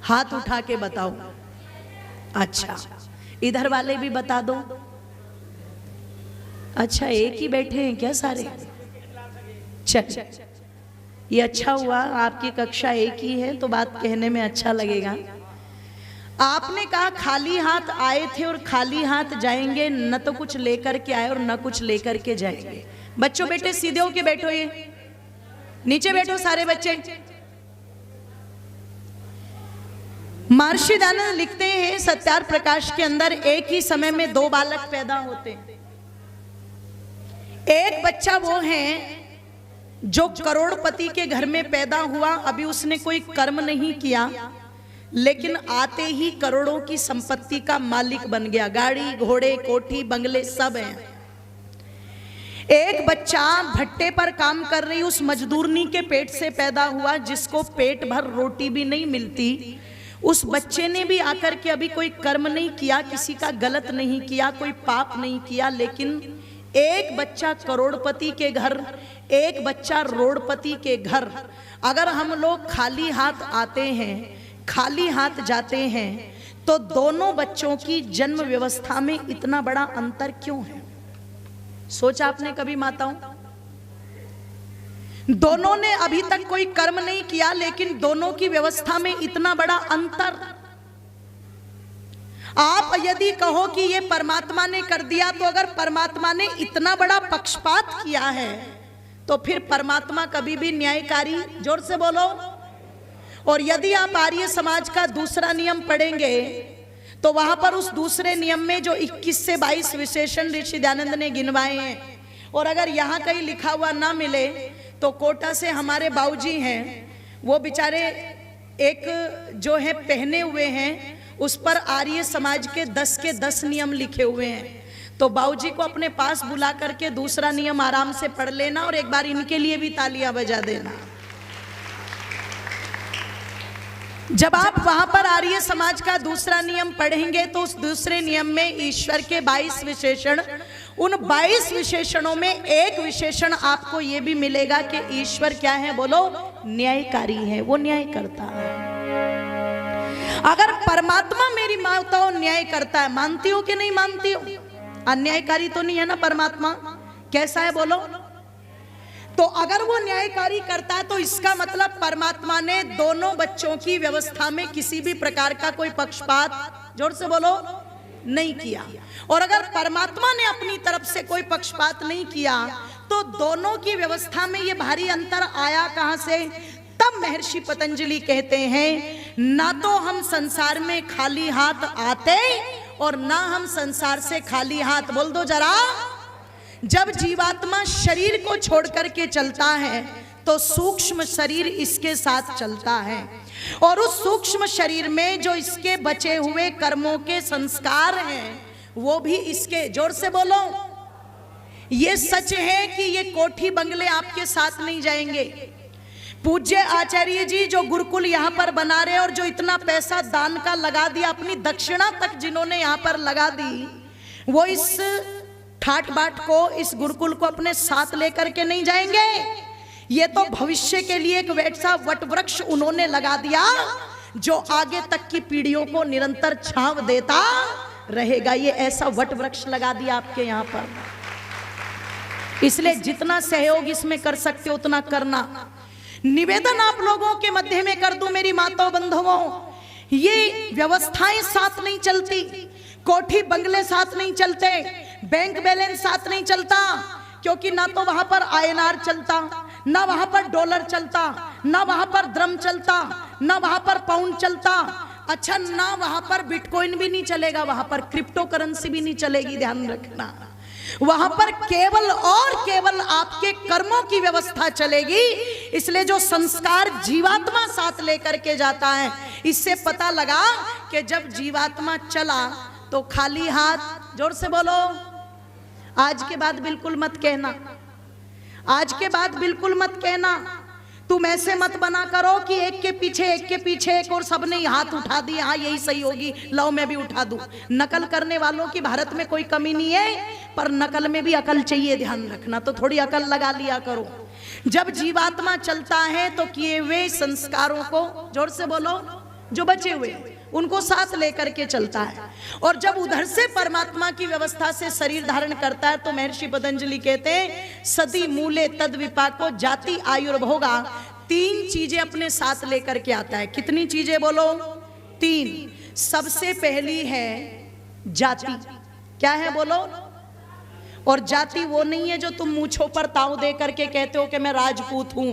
हाथ उठा के बताओ। अच्छा, इधर वाले भी बता दो। अच्छा, एक ही बैठे हैं क्या सारे? चल, ये अच्छा हुआ, आपकी कक्षा एक ही है तो बात कहने में अच्छा लगेगा। आपने कहा खाली हाथ आए थे और खाली हाथ जाएंगे, न तो कुछ लेकर के आए और न कुछ लेकर के जाएंगे। बच्चों बेटे सीधे होके बैठो, ये नीचे बैठो सारे बच्चे। महर्षि दयानंद लिखते हैं सत्यार्थ प्रकाश के अंदर, एक ही समय में दो बालक पैदा होते हैं। एक बच्चा वो है जो करोड़पति के घर में पैदा हुआ, अभी उसने कोई कर्म नहीं किया, लेकिन आते ही करोड़ों की संपत्ति का मालिक बन गया, गाड़ी घोड़े कोठी बंगले सब हैं। एक बच्चा भट्टे पर काम कर रही उस मजदूरनी के पेट से पैदा हुआ, जिसको पेट भर रोटी भी नहीं मिलती। उस बच्चे ने भी आकर के अभी कोई कर्म नहीं किया, किसी का गलत नहीं किया, कोई पाप नहीं किया, लेकिन एक बच्चा करोड़पति के घर, एक बच्चा रोड़पति के घर। अगर हम लोग खाली हाथ आते हैं, खाली हाथ जाते हैं, तो दोनों बच्चों की जन्म व्यवस्था में इतना बड़ा अंतर क्यों है? सोचा आपने कभी माताओं? दोनों ने अभी तक कोई कर्म नहीं किया, लेकिन दोनों की व्यवस्था में इतना बड़ा अंतर। आप यदि कहो कि ये परमात्मा ने कर दिया, तो अगर परमात्मा ने इतना बड़ा पक्षपात किया है, तो फिर परमात्मा कभी भी न्यायकारी, जोर से बोलो। और यदि आप आर्य समाज का दूसरा नियम पढ़ेंगे, तो वहां पर उस दूसरे नियम में जो 21 से 22 विशेषण ऋषि दयानंद ने गिनवाए हैं, और अगर यहाँ कहीं लिखा हुआ ना मिले, तो कोटा से हमारे बाबूजी हैं, वो बेचारे एक जो है पहने हुए हैं, उस पर आर्य समाज के 10 के 10 नियम लिखे हुए हैं। तो बाबूजी को अपने पास बुला करके दूसरा नियम आराम से पढ़ लेना, और एक बार इनके लिए भी तालियां बजा देना। जब आप वहां पर आर्य समाज का दूसरा नियम पढ़ेंगे, तो उस दूसरे नियम में ईश्वर के 22 विशेषण, उन 22 विशेषणों में एक विशेषण आपको यह भी मिलेगा कि ईश्वर क्या है? बोलो, न्यायकारी है, वो न्याय करता है। अगर परमात्मा मेरी माताओं न्याय करता है, मानती हो कि नहीं मानती हो? अन्यायकारी तो नहीं है ना परमात्मा? कैसा है बोलो? तो अगर वो न्यायकारी करता है, तो इसका मतलब परमात्मा ने दोनों बच्चों की व्यवस्था में किसी भी प्रकार का कोई पक्षपात, जोर से बोलो, नहीं किया। और अगर परमात्मा ने अपनी तरफ से कोई पक्षपात नहीं किया, तो दोनों की व्यवस्था में ये भारी अंतर आया कहां से? तब महर्षि पतंजलि कहते हैं, ना तो हम संसार में खाली हाथ आते और ना हम संसार से खाली हाथ, बोल दो जरा। जब जीवात्मा शरीर को छोड़ करके चलता है, तो सूक्ष्म शरीर इसके साथ चलता है, और उस सूक्ष्म शरीर में जो इसके बचे हुए कर्मों के संस्कार हैं, वो भी इसके, जोर से बोलो, ये सच है कि ये कोठी बंगले आपके साथ नहीं जाएंगे। पूज्य आचार्य जी जो गुरुकुल यहाँ पर बना रहे, और जो इतना पैसा दान का लगा दिया, अपनी दक्षिणा तक जिन्होंने यहाँ पर लगा दी, वो इस ठाट बाट को, इस गुरुकुल को अपने साथ लेकर के नहीं जाएंगे। ये तो भविष्य के लिए एक वैसा वट वृक्ष उन्होंने लगा दिया, जो आगे तक की पीढ़ियों को निरंतर छांव देता रहेगा। ये ऐसा वट वृक्ष लगा दिया आपके यहाँ पर। इसलिए जितना सहयोग इसमें कर सकते हो उतना करना। निवेदन आप लोगों के मध्य में कर दूं मेरी माताओं बंधुओं, ये व्यवस्थाएं साथ नहीं चलती, कोठी बंगले साथ नहीं चलते, बैंक बैलेंस साथ नहीं चलता, क्योंकि ना तो वहां पर INR चलता, ना वहां पर डॉलर चलता, ना वहां पर द्रम चलता, ना वहां पर पाउंड चलता, अच्छा ना वहां पर बिटकॉइन भी नहीं चलेगा, वहां पर क्रिप्टो करेंसी भी नहीं चलेगी, ध्यान रखना। वहां पर केवल और केवल आपके कर्मों की व्यवस्था चलेगी। इसलिए जो संस्कार जीवात्मा साथ लेकर के जाता है, इससे पता लगा कि जब जीवात्मा चला तो खाली हाथ, जोर से बोलो, आज के बाद बिल्कुल मत कहना, आज के बाद बिल्कुल मत कहना। तुम ऐसे मत बना करो कि एक के पीछे एक और सबने हाथ उठा दिए, हाँ यही सही होगी, लो मैं भी उठा दूं। नकल करने वालों की भारत में कोई कमी नहीं है, पर नकल में भी अकल चाहिए, ध्यान रखना। तो थोड़ी अकल लगा लिया करो। जब जीवात्मा चलता है तो किए हुए संस्कारों को, जोर से बोलो, जो बचे हुए उनको साथ लेकर के चलता है। और जब उधर से परमात्मा की व्यवस्था से शरीर धारण करता है तो महर्षि पतंजलि कहते हैं सदी मूले तद विपाको जाति आयुर्भोगा, 3 चीजें अपने साथ लेकर के आता है। कितनी चीजें बोलो? 3। सबसे पहली है जाति। क्या है बोलो? और जाति वो नहीं है जो तुम मूंछों पर ताव दे करके कहते हो कि मैं राजपूत हूं।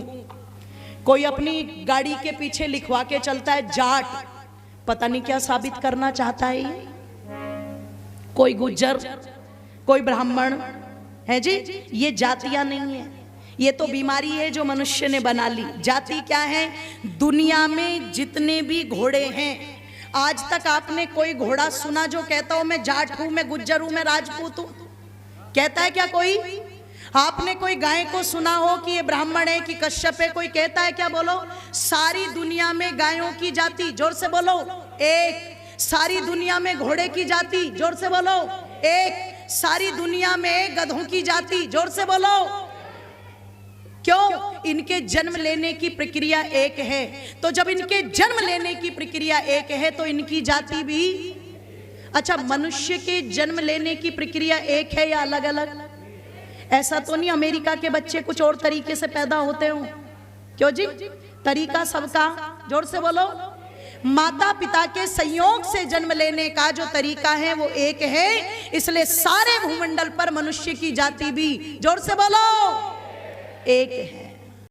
कोई अपनी गाड़ी के पीछे लिखवा के चलता है जाट, पता नहीं क्या साबित करना चाहता है ये। कोई गुज्जर, कोई ब्राह्मण है जी, ये जातियां नहीं है, ये तो बीमारी है जो मनुष्य ने बना ली। जाति क्या है? दुनिया में जितने भी घोड़े हैं, आज तक आपने कोई घोड़ा सुना जो कहता हो मैं जाट हूं, मैं गुज्जर हूं, मैं राजपूत हूं? कहता है क्या कोई? आपने कोई गाय को सुना हो कि ये ब्राह्मण है कि कश्यप है? कोई कहता है क्या? बोलो। सारी दुनिया में गायों की जाति, जोर से बोलो, एक। सारी दुनिया में घोड़े की जाति, जोर से बोलो, एक। सारी दुनिया में गधों की जाति, जोर से बोलो। क्यों? इनके जन्म लेने की प्रक्रिया एक है। तो जब इनके जन्म लेने की प्रक्रिया एक है तो इनकी जाति भी। अच्छा, मनुष्य के जन्म लेने की प्रक्रिया एक है या अलग अलग? ऐसा तो नहीं अमेरिका के बच्चे कुछ और तरीके से पैदा होते हो? क्यों जी? तरीका सबका, जोर से बोलो। माता पिता के संयोग से जन्म लेने का जो तरीका है वो एक है, इसलिए सारे भूमंडल पर मनुष्य की जाति भी, जोर से बोलो, एक है।